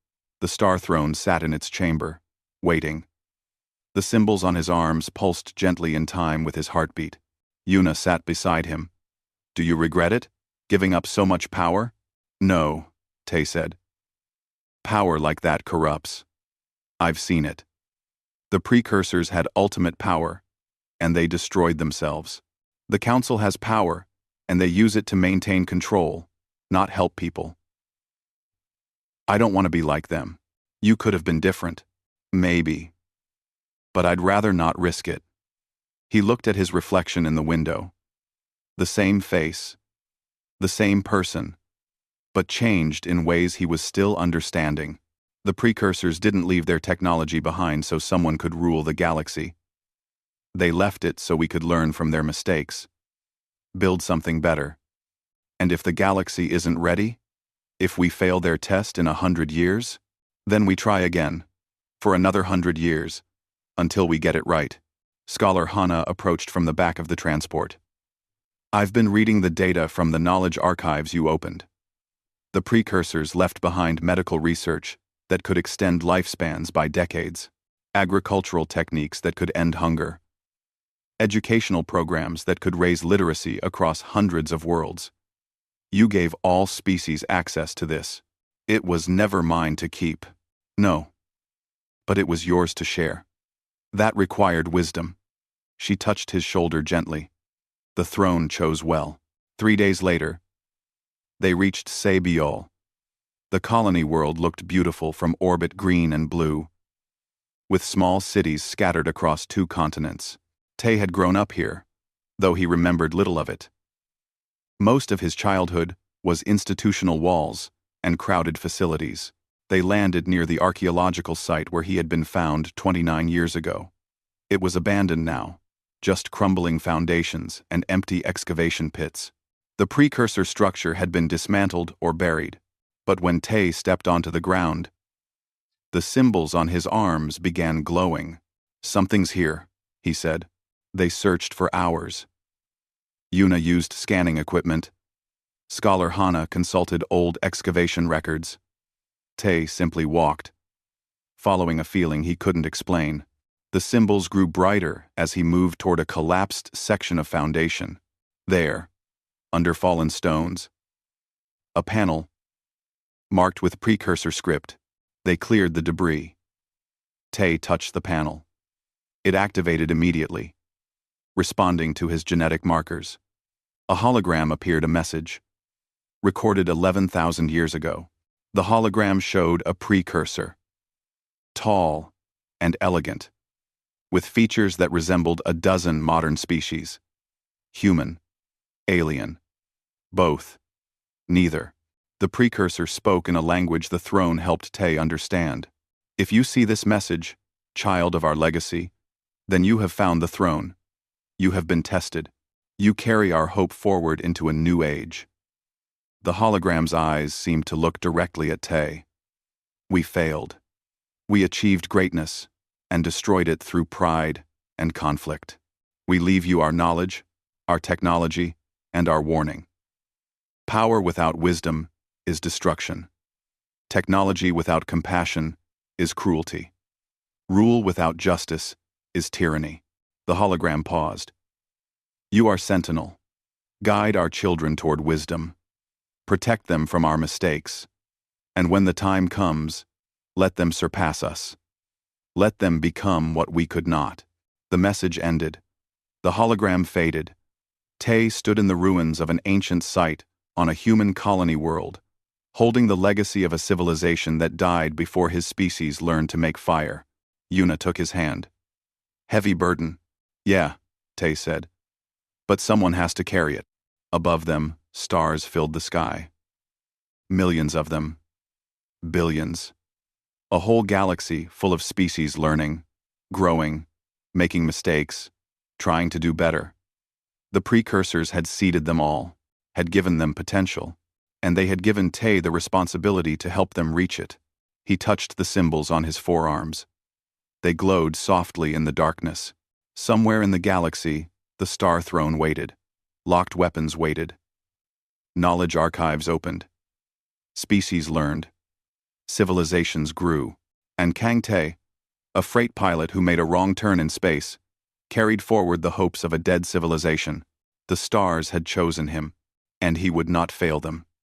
Speaker 1: the Star Throne sat in its chamber, waiting. The symbols on his arms pulsed gently in time with his heartbeat. Yuna sat beside him. "Do you regret it? Giving up so much power?" "No," Tay said. "Power like that corrupts. I've seen it. The precursors had ultimate power, and they destroyed themselves. The council has power, and they use it to maintain control, not help people. I don't want to be like them. You could have been different. Maybe. But I'd rather not risk it." He looked at his reflection in the window. The same face. The same person. But changed in ways he was still understanding. The precursors didn't leave their technology behind so someone could rule the galaxy. They left it so we could learn from their mistakes. Build something better. And if the galaxy isn't ready, if we fail their test in 100 years, then we try again, for another 100 years, until we get it right. Scholar Hana approached from the back of the transport. "I've been reading the data from the knowledge archives you opened. The precursors left behind medical research that could extend lifespans by decades, agricultural techniques that could end hunger, educational programs that could raise literacy across hundreds of worlds. You gave all species access to this. It was never mine to keep. No. But it was yours to share. That required wisdom. She touched his shoulder gently. The throne chose well. 3 days later, they reached Sabiol. The colony world looked beautiful from orbit, green and blue, with small cities scattered across 2 continents. Tay had grown up here, though he remembered little of it. Most of his childhood was institutional walls and crowded facilities. They landed near the archaeological site where he had been found 29 years ago. It was abandoned now, just crumbling foundations and empty excavation pits. The precursor structure had been dismantled or buried, but when Tay stepped onto the ground, the symbols on his arms began glowing. "Something's here," he said. They searched for hours. Yuna used scanning equipment. Scholar Hana consulted old excavation records. Tay simply walked, following a feeling he couldn't explain. The symbols grew brighter as he moved toward a collapsed section of foundation. There, under fallen stones, a panel marked with precursor script. They cleared the debris. Tay touched the panel. It activated immediately, responding to his genetic markers. A hologram appeared, a message, recorded 11,000 years ago. The hologram showed a precursor, tall and elegant, with features that resembled a dozen modern species. Human, alien, both, neither. The precursor spoke in a language the throne helped Tay understand. "If you see this message, child of our legacy, then you have found the throne. You have been tested. You carry our hope forward into a new age." The hologram's eyes seemed to look directly at Tay. "We failed. We achieved greatness and destroyed it through pride and conflict. We leave you our knowledge, our technology, and our warning. Power without wisdom is destruction. Technology without compassion is cruelty. Rule without justice is tyranny." The hologram paused. "You are Sentinel. Guide our children toward wisdom. Protect them from our mistakes. And when the time comes, let them surpass us. Let them become what we could not." The message ended. The hologram faded. Tay stood in the ruins of an ancient site on a human colony world, holding the legacy of a civilization that died before his species learned to make fire. Yuna took his hand. "Heavy burden." "Yeah," Tay said. "But someone has to carry it." Above them, stars filled the sky. Millions of them. Billions. A whole galaxy full of species learning, growing, making mistakes, trying to do better. The precursors had seeded them all, had given them potential, and they had given Tay the responsibility to help them reach it. He touched the symbols on his forearms. They glowed softly in the darkness. Somewhere in the galaxy, the Star Throne waited. Locked weapons waited. Knowledge archives opened. Species learned. Civilizations grew. And Kang Tay, a freight pilot who made a wrong turn in space, carried forward the hopes of a dead civilization. The stars had chosen him, and he would not fail them.